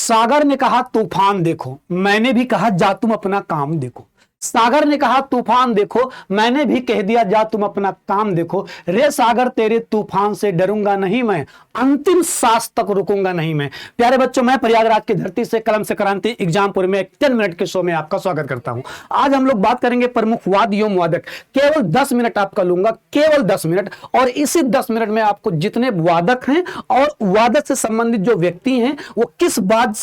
सागर ने कहा तूफान देखो, मैंने भी कहा जा तुम अपना काम देखो। सागर ने कहा तूफान देखो, मैंने भी कह दिया जा तुम अपना काम देखो। रे सागर तेरे तूफान से डरूंगा नहीं मैं, अंतिम सांस तक रुकूंगा नहीं मैं। प्यारे बच्चों, मैं प्रयागराज की धरती से कलम से क्रांति एग्जामपुर में 10 मिनट के शो में आपका स्वागत करता हूं। आज हम लोग बात करेंगे प्रमुख वाद एवं वादक। केवल 10 मिनट आपका लूंगा, केवल 10 मिनट, और इसी 10 मिनट में आपको जितने वादक हैं और वादक से संबंधित जो व्यक्ति हैं वो किस वाद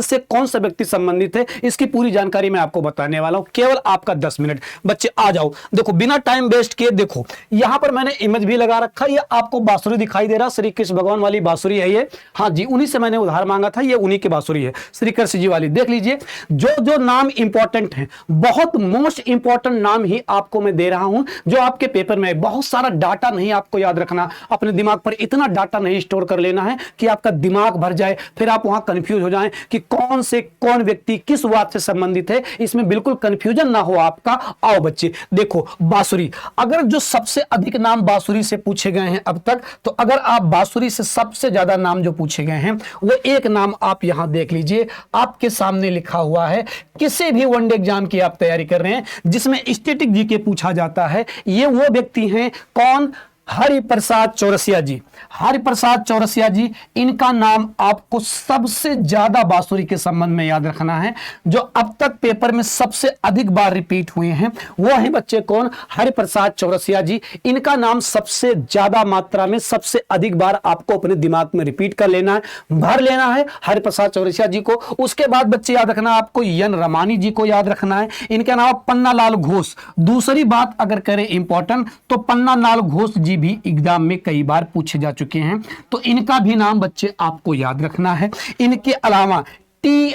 से कौन सा व्यक्ति संबंधित है, इसकी पूरी जानकारी मैं आपको बताने वाला हूं। केवल आपका 10 मिनट। बच्चे आ जाओ, देखो बिना टाइम वेस्ट किए। देखो यहां पर मैंने इमेज भी लगा रखा है, ये आपको बांसुरी दिखाई दे रहा, श्री कृष्ण भगवान वाली बांसुरी है ये। हाँ जी, उन्हीं से मैंने उधार मांगा था, ये उन्हीं की बांसुरी है, श्री कृष्ण जी वाली। देख लीजिए, जो जो नाम इंपॉर्टेंट है, बहुत मोस्ट इंपॉर्टेंट नाम ही आपको मैं दे रहा हूं, जो आपके पेपर में बहुत सारा डाटा नहीं आपको याद रखना, अपने दिमाग पर इतना डाटा नहीं स्टोर कर लेना है कि आपका दिमाग भर जाए, फिर आप वहां कंफ्यूज हो जाएं कि कौन से कौन व्यक्ति किस वाद से संबंधित है। इसमें बिल्कुल कंफ्यूजन ना हो आपका। आओ बच्चे देखो, बांसुरी, अगर जो सबसे अधिक नाम बांसुरी से पूछे गए हैं अब तक, तो अगर आप बांसुरी से सबसे ज्यादा नाम जो पूछे गए हैं, वो एक नाम आप यहां देख लीजिए, आपके सामने लिखा हुआ है। किसी भी वनडे एग्जाम की आप तैयारी कर रहे हैं जिसमें स्टैटिक जीके पूछा जाता है, ये वो व्यक्ति हैं कौन? हरिप्रसाद चौरसिया जी। हरिप्रसाद चौरसिया जी, इनका नाम आपको सबसे ज्यादा बांसुरी के संबंध में याद रखना है। जो अब तक पेपर में सबसे अधिक बार रिपीट हुए हैं वो है बच्चे कौन? हरिप्रसाद चौरसिया जी। इनका नाम सबसे ज्यादा मात्रा में सबसे अधिक बार आपको अपने दिमाग में रिपीट कर लेना है, भर लेना है हरिप्रसाद चौरसिया जी को। उसके बाद बच्चे याद रखना आपको एन रमानी जी को याद रखना है। इनका नाम पन्नालाल घोष। दूसरी बात अगर करें इंपॉर्टेंट, तो पन्नालाल घोष जी भी एग्जाम में कई बार पूछे जा चुके हैं, तो इनका भी नाम बच्चे आपको याद रखना है। इनके अलावा T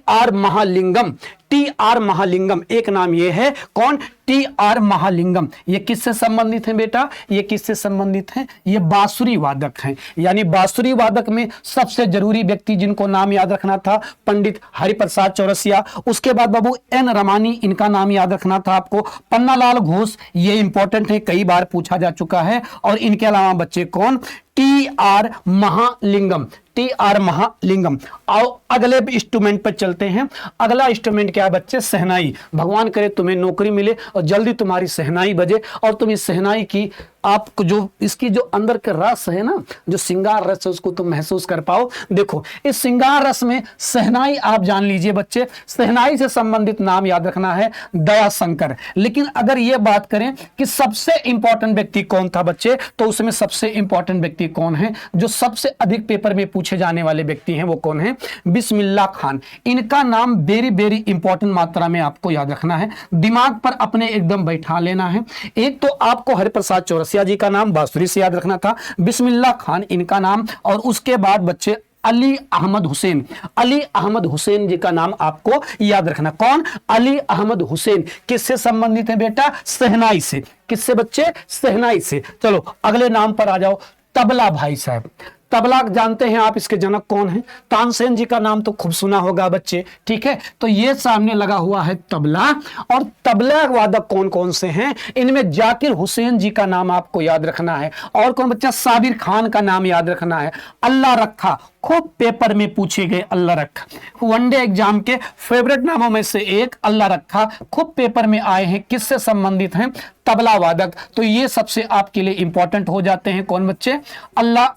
R Mahalingam, T R Mahalingam एक नाम ये है। कौन? T R Mahalingam. ये किससे संबंधित है बेटा? ये किससे संबंधित है? ये बांसुरी वादक हैं। यानी बांसुरी वादक में सबसे जरूरी व्यक्ति जिनको नाम याद रखना था, पंडित हरिप्रसाद चौरसिया। उसके बाद बाबू एन रमानी, इनका नाम याद रखना था आपको। पन्नालाल घोष, ये इंपॉर्टेंट है, कई बार पूछा जा चुका है। और इनके अलावा बच्चे कौन? T R Mahalingam, T R Mahalingam. आओ अगले इंस्ट्रूमेंट पर चलते हैं। अगला इंस्ट्रूमेंट क्या है बच्चे? शहनाई। भगवान करे तुम्हें नौकरी मिले और जल्दी तुम्हारी शहनाई बजे, और तुम इस शहनाई की आपको जो इसकी जो अंदर का रस है ना, जो श्रृंगार रस है, उसको तुम महसूस कर पाओ। देखो इस श्रृंगार रस में शहनाई आप जान लीजिए बच्चे, शहनाई से संबंधित नाम याद रखना है दया शंकर। लेकिन अगर ये बात करें कि सबसे इंपॉर्टेंट व्यक्ति कौन था बच्चे, तो उसमें सबसे इंपॉर्टेंट व्यक्ति कौन है? जो सबसे अधिक पेपर में पूछे जाने वाले व्यक्ति हैं वो कौन है? बिस्मिल्लाह खान। इनका नाम वेरी वेरी इंपॉर्टेंट मात्रा में आपको याद रखना है, दिमाग पर अपने एकदम बैठा लेना है। एक तो आपको हरिप्रसाद चौरसिया जी का नाम बांसुरी से याद रखना था, बिस्मिल्लाह खान इनका नाम, और उसके बाद बच्चे अली अहमद हुसैन, अली अहमद हुसैन जी का नाम आपको याद रखना। कौन? अली अहमद हुसैन। किससे संबंधित है बेटा? शहनाई से। किससे बच्चे? शहनाई से। चलो अगले नाम पर आ जाओ, तबला भाई साहब। तबला जानते हैं आप, इसके जनक कौन है? तानसेन जी का नाम तो खूब सुना होगा बच्चे, ठीक है। तो ये सामने लगा हुआ है तबला। और तबला वादक कौन कौन से हैं? इनमें जाकिर हुसैन जी का नाम आपको याद रखना है। और कौन बच्चा? साबिर खान का नाम याद रखना है। अल्लाह रखा, खूब पेपर में पूछे गए अल्लाह रखा, वनडे एग्जाम के फेवरेट नामों में से एक अल्लाह रखा, खूब पेपर में आए हैं। किससे संबंधित हैं? तबला वादक। तो ये सबसे आपके लिए इंपॉर्टेंट हो जाते हैं। कौन बच्चे? अल्लाह,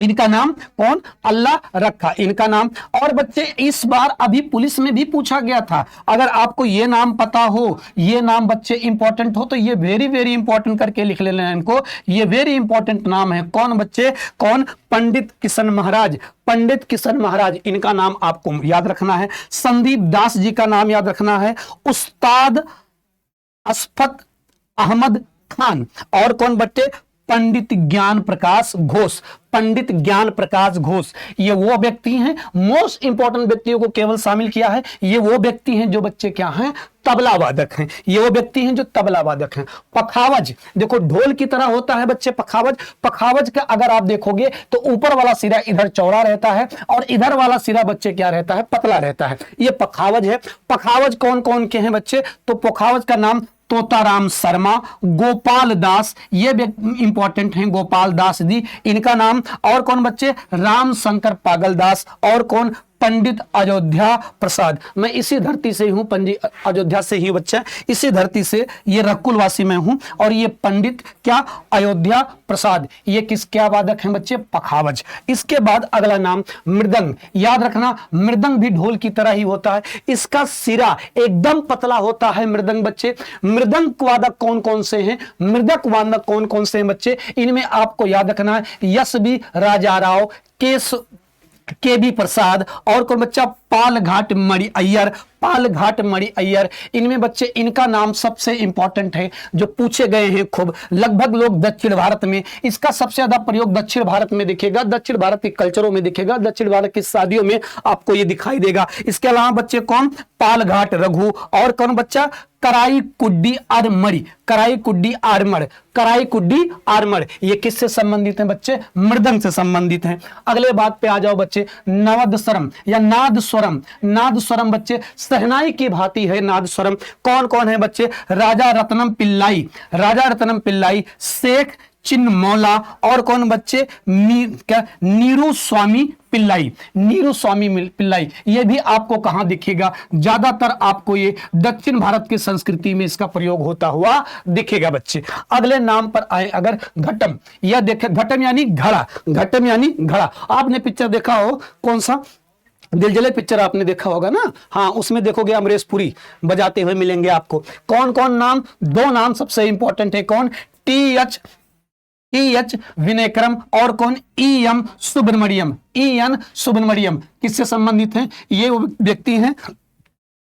इनका नाम कौन? अल्लाह रखा इनका नाम। और बच्चे इस बार अभी पुलिस में भी पूछा गया था, अगर आपको ये नाम पता हो, ये नाम बच्चे इंपॉर्टेंट हो, तो ये वेरी वेरी इंपॉर्टेंट करके लिख लेना इनको। ये वेरी इंपॉर्टेंट नाम है। कौन बच्चे? कौन? पंडित किशन महाराज। पंडित किशन महाराज, इनका नाम आपको याद रखना है। संदीप दास जी का नाम याद रखना है। उस्ताद अशफक अहमद खान। और कौन बच्चे? पंडित ज्ञान प्रकाश घोष। पंडित ज्ञान प्रकाश घोष, ये वो व्यक्ति हैं, मोस्ट इंपॉर्टेंट व्यक्तियों को केवल शामिल किया है। ये वो व्यक्ति हैं जो बच्चे क्या हैं? तबला वादक हैं। ये वो व्यक्ति हैं जो तबला वादक हैं। पखावज, देखो ढोल की तरह होता है बच्चे पखावज। पखावज का अगर आप देखोगे तो ऊपर वाला सिरा इधर चौड़ा रहता है और इधर वाला सिरा बच्चे क्या रहता है? पतला रहता है। ये पखावज है। पखावज कौन कौन के हैं बच्चे? तो पखावज का नाम तोताराम शर्मा, गोपाल दास, ये इंपॉर्टेंट हैं, गोपाल दास जी इनका नाम। और कौन बच्चे, राम शंकर पागल दास, और कौन, पंडित अयोध्या प्रसाद। मैं इसी धरती से हूं, अयोध्या से ही बच्चा, इसी धरती से, ये रकुलवासी मैं हूं। और ये पंडित क्या, अयोध्या प्रसाद, ये किस क्या वादक हैं बच्चे, पखावज। इसके बाद अगला नाम मृदंग। याद रखना मृदंग भी ढोल की तरह ही होता है, इसका सिरा एकदम पतला होता है मृदंग बच्चे। मृदंग वादक कौन कौन से हैं, मृदक वादक कौन कौन से हैं बच्चे, इनमें आपको याद रखना है यश बी राजा राव, के बी प्रसाद, और कौन बच्चा, पालघाट मणि अय्यर, पालघाट मणि अय्यर। इनमें बच्चे इनका नाम सबसे इंपॉर्टेंट है, जो पूछे गए हैं खूब, लगभग लोग दक्षिण भारत में, इसका सबसे ज्यादा प्रयोग दक्षिण भारत में दिखेगा, दक्षिण भारत के कल्चरों में दिखेगा, दक्षिण भारत की शादियों में आपको ये दिखाई देगा। इसके अलावा बच्चे कौन, पालघाट रघु, और कौन बच्चा, कराई कुड्डी आरमड़, कराई कुड्डी आरमड़, कराई कुड्डी आरमड़, ये किससे संबंधित हैं बच्चे, मृदंग से संबंधित हैं। अगले बात पे आ जाओ बच्चे, नवदस्वरम या नादस्वरम। नादस्वरम बच्चे सहनाई की भांति है नादस्वरम। कौन कौन है बच्चे, राजा रत्नम पिल्लाई, राजा रत्नम पिल्लाई, शेख चिन्मौला, और कौन बच्चे, नीरू स्वामी पिल्लाई, नीरू स्वामी पिल्लाई। ये भी आपको कहां दिखेगा, ज्यादातर आपको ये दक्षिण भारत की संस्कृति में इसका प्रयोग होता हुआ दिखेगा बच्चे। अगले नाम पर आए अगर, घटम, यह देखे, घटम यानी घड़ा, घटम यानी घड़ा। आपने पिक्चर देखा हो, कौन सा, दिलजले पिक्चर आपने देखा होगा ना, हाँ, उसमें देखोगे अमरीश पुरी बजाते हुए मिलेंगे आपको। कौन कौन नाम, दो नाम सबसे इंपॉर्टेंट है, कौन, टी एच विनयक्रम, और कौन, एम सुब्रमण्यम, एन सुब्रमण्यम। किससे संबंधित हैं, ये वो व्यक्ति हैं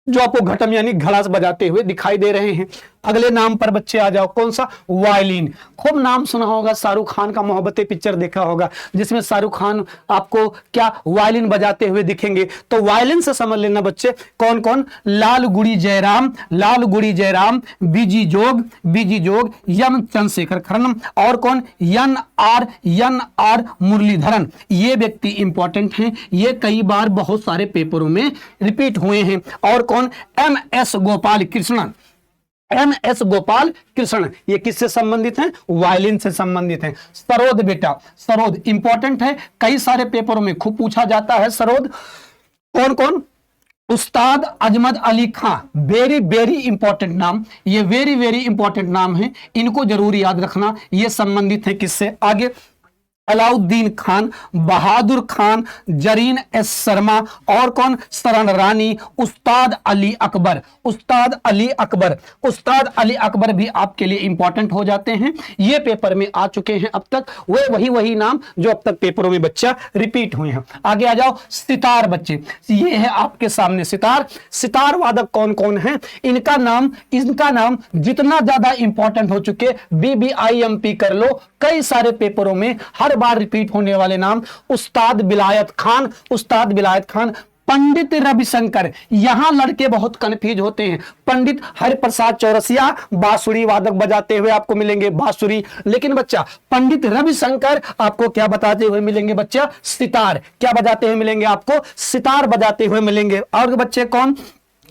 जो आपको घटम यानी घड़ा बजाते हुए दिखाई दे रहे हैं। अगले नाम पर बच्चे आ जाओ, कौन सा, वायलिन। खूब नाम सुना होगा, शाहरुख खान का मोहब्बतें पिक्चर देखा होगा, जिसमें शाहरुख खान आपको क्या, वायलिन बजाते हुए दिखेंगे। तो वायलिन से समझ लेना बच्चे, कौन कौन, लाल गुड़ी जयराम, लाल गुड़ी जयराम, बीजी जोग, यम चंद्रशेखर खन्ना, और कौन, एन आर मुरलीधरन। ये व्यक्ति इंपॉर्टेंट हैं, ये कई बार बहुत सारे पेपरों में रिपीट हुए हैं। और कौन, M S Gopal Krishnan, M S Gopal Krishna, ये किससे संबंधित हैं, वायलिन से संबंधित हैं। सरोद बेटा, सरोद इंपॉर्टेंट है, कई सारे पेपरों में खूब पूछा जाता है सरोद। कौन कौन, उस्ताद अजमत अली खां, वेरी वेरी इंपॉर्टेंट नाम, ये वेरी वेरी इंपॉर्टेंट नाम है, इनको जरूर याद रखना। ये संबंधित है किससे, आगे, अलाउद्दीन खान, बहादुर खान, जरीन एस शर्मा, और कौन, शरण रानी, उस्ताद अली अकबर, उस्ताद अली अकबर। उस्ताद अली अकबर भी आपके लिए इंपॉर्टेंट हो जाते हैं, ये पेपर में आ चुके हैं अब तक, वे वही नाम जो अब तक पेपरों में बच्चा रिपीट हुए हैं। आगे आ जाओ, सितार बच्चे, ये है आपके सामने सितार। सितार वादक कौन कौन है, इनका नाम जितना ज्यादा इंपॉर्टेंट हो चुके, BBIMP कर लो, कई सारे पेपरों में हर बार रिपीट होने वाले नाम, उस्ताद विलायत खान, उस्ताद विलायत खान, पंडित रविशंकर। यहां लड़के बहुत कंफ्यूज होते हैं, पंडित हरिप्रसाद चौरसिया बांसुरी वादक बजाते हुए आपको मिलेंगे, बांसुरी, लेकिन बच्चा पंडित रविशंकर आपको क्या बताते हुए मिलेंगे बच्चा, सितार, क्या बजाते हुए मिलेंगे आपको, सितार बजाते हुए मिलेंगे। और बच्चे कौन,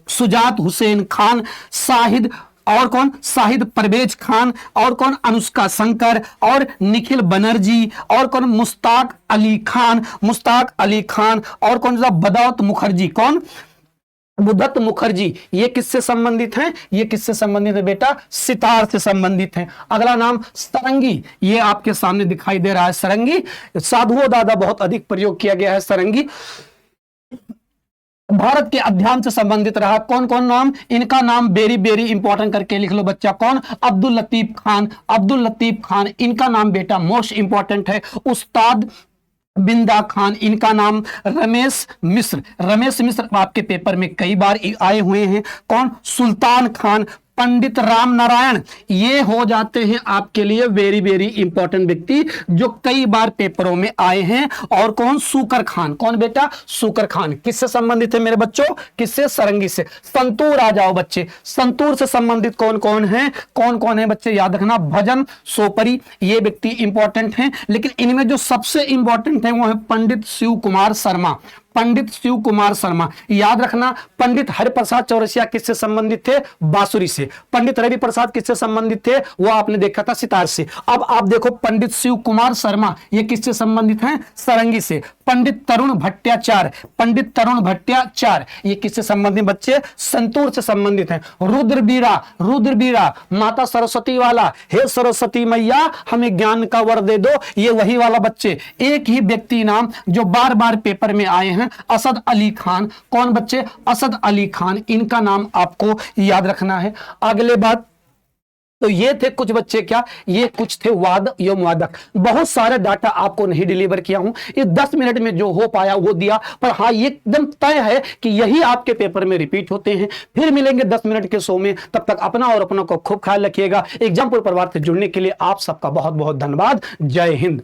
सुजात हुसैन खान, शाहिद, और कौन, शाहिद परवेज खान, और कौन, अनुष्का शंकर, और निखिल बनर्जी, और कौन, मुश्ताक अली खान, मुश्ताक अली खान, और कौन सा, बदौत मुखर्जी, कौन, बुद्धत मुखर्जी। ये किससे संबंधित हैं, ये किससे संबंधित है बेटा, सितार से संबंधित हैं। अगला नाम सरंगी, ये आपके सामने दिखाई दे रहा है, सरंगी, साधुओं दादा बहुत अधिक प्रयोग किया गया है सरंगी, भारत के अध्ययन से संबंधित रहा। कौन कौन नाम, इनका नाम वेरी वेरी इंपॉर्टेंट करके लिख लो बच्चा, कौन, अब्दुल लतीफ खान, अब्दुल लतीफ खान, इनका नाम बेटा मोस्ट इंपॉर्टेंट है। उस्ताद बिंदा खान, इनका नाम रमेश मिश्र, रमेश मिश्र आपके पेपर में कई बार आए हुए हैं। कौन, सुल्तान खान, पंडित राम नारायण, ये हो जाते हैं आपके लिए वेरी वेरी इंपॉर्टेंट व्यक्ति जो कई बार पेपरों में आए हैं। और कौन, सूकर खान, कौन बेटा, सूकर खान, किससे संबंधित है मेरे बच्चों, किससे, सरंगी से। संतूर आ जाओ बच्चे, संतूर से संबंधित कौन कौन है, कौन कौन है बच्चे याद रखना, भजन सोपरी, ये व्यक्ति इंपॉर्टेंट हैं, लेकिन इनमें जो सबसे इंपॉर्टेंट है वो है पंडित शिव कुमार शर्मा, पंडित शिव कुमार शर्मा। याद रखना, पंडित हरिप्रसाद चौरसिया किससे संबंधित थे? बांसुरी से। पंडित रवि प्रसाद किससे संबंधित थे? वो आपने देखा था सितार से। अब आप देखो पंडित शिव कुमार शर्मा ये किससे संबंधित हैं? सारंगी से। पंडित तरुण भट्टाचार्य, पंडित तरुण भट्टाचार्य ये किससे संबंधित बच्चे? संतूर से संबंधित हैं। रुद्रबीरा, रुद्रबीरा माता सरस्वती वाला, हे सरस्वती मैया हमें ज्ञान का वर दे दो, ये वही वाला बच्चे। एक ही व्यक्ति नाम जो बार बार पेपर में आए हैं, असद अली खान। कौन बच्चे? असद अली खान, इनका नाम आपको याद रखना है। अगले बात, तो ये थे कुछ बच्चे, क्या ये कुछ थे वाद एवं वादक। बहुत सारे डाटा आपको नहीं डिलीवर किया हूं, ये 10 मिनट में जो हो पाया वो दिया, पर हाँ ये एकदम तय है कि यही आपके पेपर में रिपीट होते हैं। फिर मिलेंगे 10 मिनट के शो में, तब तक अपना और अपनों को खूब ख्याल रखिएगा। एग्जाम्पल परिवार से जुड़ने के लिए आप सबका बहुत बहुत धन्यवाद। जय हिंद।